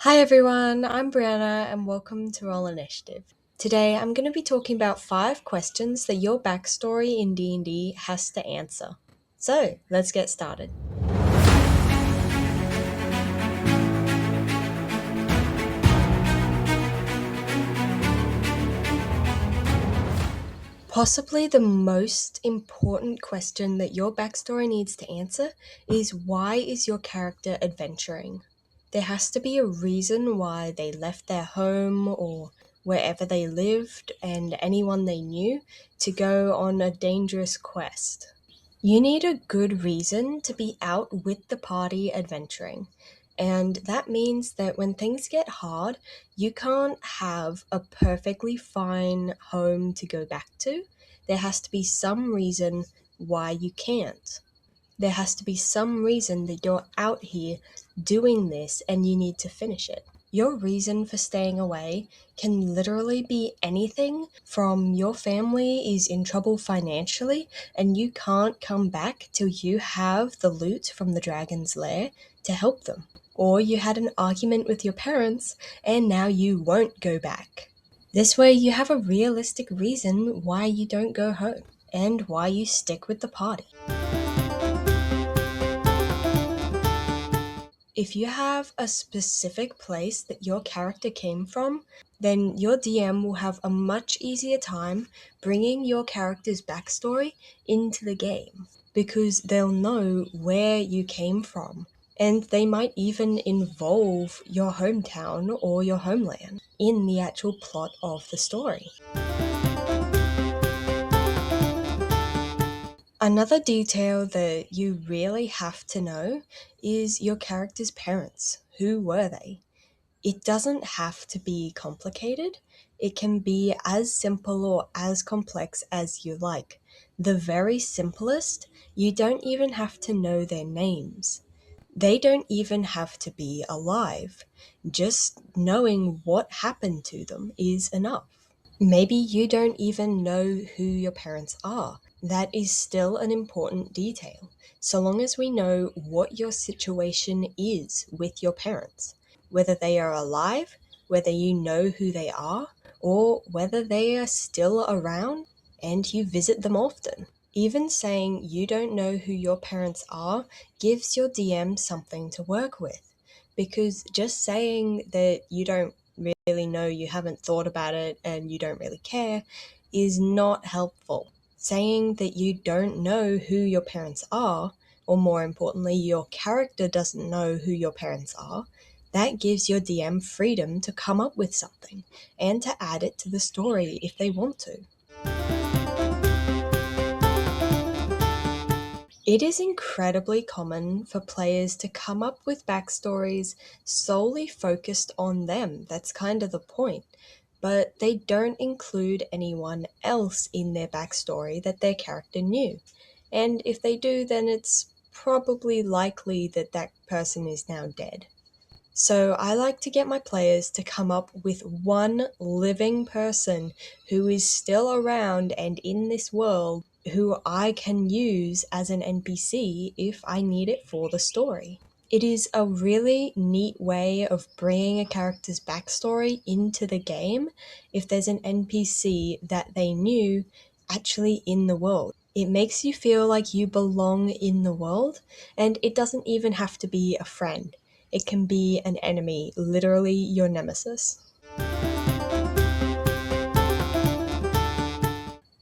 Hi everyone, I'm Brianna and welcome to Roll Initiative. Today I'm going to be talking about 5 questions that your backstory in D&D has to answer. So, let's get started. Possibly the most important question that your backstory needs to answer is why is your character adventuring? There has to be a reason why they left their home or wherever they lived and anyone they knew to go on a dangerous quest. You need a good reason to be out with the party adventuring. And that means that when things get hard, you can't have a perfectly fine home to go back to. There has to be some reason why you can't. There has to be some reason that you're out here doing this and you need to finish it. Your reason for staying away can literally be anything from your family is in trouble financially and you can't come back till you have the loot from the dragon's lair to help them. Or you had an argument with your parents and now you won't go back. This way you have a realistic reason why you don't go home and why you stick with the party. If you have a specific place that your character came from, then your DM will have a much easier time bringing your character's backstory into the game because they'll know where you came from, and they might even involve your hometown or your homeland in the actual plot of the story. Another detail that you really have to know is your character's parents. Who were they? It doesn't have to be complicated. It can be as simple or as complex as you like. The very simplest, you don't even have to know their names. They don't even have to be alive. Just knowing what happened to them is enough. Maybe you don't even know who your parents are. That is still an important detail, so long as we know what your situation is with your parents, whether they are alive, whether you know who they are, or whether they are still around and you visit them often. Even saying you don't know who your parents are gives your DM something to work with, because just saying that you don't really know, you haven't thought about it, and you don't really care is not helpful. Saying that you don't know who your parents are, or more importantly, your character doesn't know who your parents are, that gives your DM freedom to come up with something and to add it to the story if they want to. It is incredibly common for players to come up with backstories solely focused on them. That's kind of the point. But they don't include anyone else in their backstory that their character knew. And if they do, then it's probably likely that that person is now dead. So I like to get my players to come up with one living person who is still around and in this world who I can use as an NPC if I need it for the story. It is a really neat way of bringing a character's backstory into the game if there's an NPC that they knew actually in the world. It makes you feel like you belong in the world, and it doesn't even have to be a friend. It can be an enemy, literally your nemesis.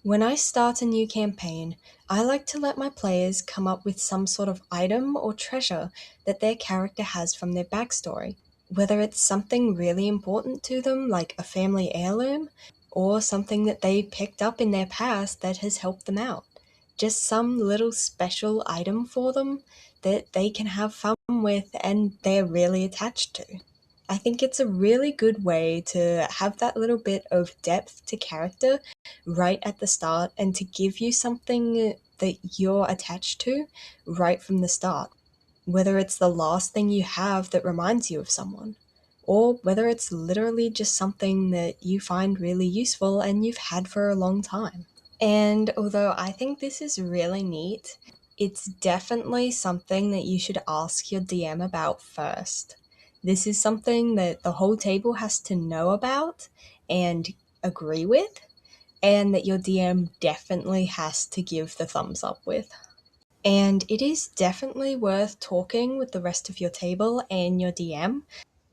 When I start a new campaign, I like to let my players come up with some sort of item or treasure that their character has from their backstory, whether it's something really important to them, like a family heirloom, or something that they picked up in their past that has helped them out. Just some little special item for them that they can have fun with and they're really attached to. I think it's a really good way to have that little bit of depth to character right at the start and to give you something that you're attached to right from the start. Whether it's the last thing you have that reminds you of someone, or whether it's literally just something that you find really useful and you've had for a long time. And although I think this is really neat, it's definitely something that you should ask your DM about first. This is something that the whole table has to know about and agree with, and that your DM definitely has to give the thumbs up with. And it is definitely worth talking with the rest of your table and your DM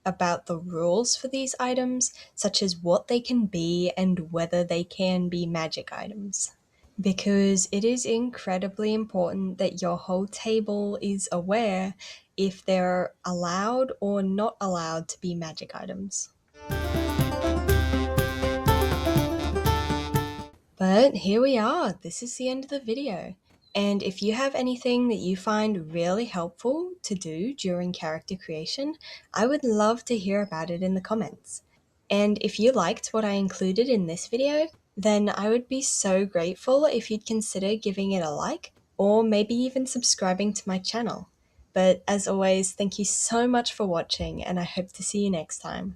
about the rules for these items, such as what they can be and whether they can be magic items. Because it is incredibly important that your whole table is aware if they're allowed or not allowed to be magic items. But here we are, this is the end of the video. And if you have anything that you find really helpful to do during character creation, I would love to hear about it in the comments. And if you liked what I included in this video, then I would be so grateful if you'd consider giving it a like, or maybe even subscribing to my channel. But as always, thank you so much for watching, and I hope to see you next time.